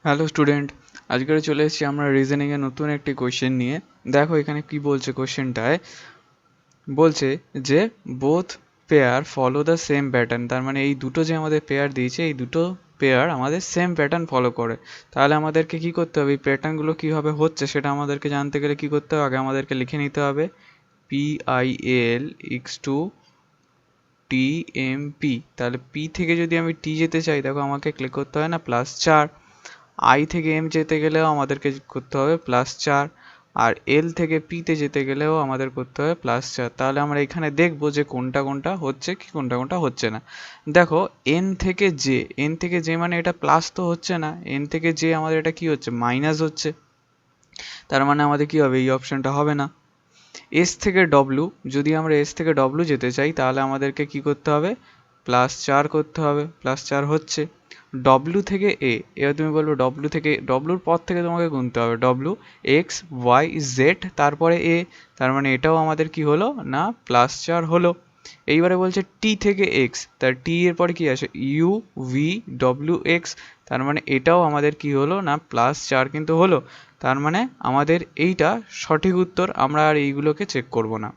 Hello student, আজকে চলে এসেছি আমরা রিজনিংয়ে নতুন একটি কোশ্চেন নিয়ে। দেখো এখানে কি বলছে কোশ্চেনটায়, বলছে যে both pair follow the same pattern. তার মানে এই দুটো যে আমাদের পেয়ার দিয়েছে, এই দুটো পেয়ার আমাদের সেম প্যাটার্ন ফলো করে। তাহলে আমাদেরকে কি করতে হবে, এই প্যাটার্নগুলো কীভাবে হচ্ছে সেটা আমাদেরকে জানতে গেলে কি করতে হবে, আগে আমাদেরকে লিখে নিতে হবে PIL ইক্স টু TMP। তাহলে P থেকে যদি আমি T যেতে চাই, দেখো আমাকে ক্লিক করতে হয় না +4। I থেকে M যেতে গেলেও আমাদেরকে করতে হবে +4, আর L থেকে P তে যেতে গেলেও আমাদের করতে হবে +4। তাহলে আমরা এখানে দেখবো যে কোনটা কোনটা হচ্ছে কি কোনটা কোনটা হচ্ছে না। দেখো N থেকে J মানে এটা প্লাস তো হচ্ছে না, N থেকে J আমাদের এটা কি হচ্ছে, মাইনাস হচ্ছে। তার মানে আমাদের কি হবে, এই অপশনটা হবে না। এস থেকে ডব্লু, যদি আমরা এস থেকে ডব্লু যেতে চাই তাহলে আমাদেরকে কি করতে হবে, +4 করতে হবে, +4 হচ্ছে। ডব্লু থেকে এবার তুমি বলবে ডব্লু থেকে, ডব্লুর পর থেকে তোমাকে গুনতে হবে WX, Y, Z, তারপরে তার মানে এটাও আমাদের কি হলো না, +4 হলো। এইবারে বলছে টি থেকে এক্স, তার টি এর পরে কি আসে, UV, W, X, তার মানে এটাও আমাদের কি হলো না, +4 কিন্তু হলো। তার মানে আমাদের এইটা সঠিক উত্তর, আমরা আর এইগুলোকে চেক করব না।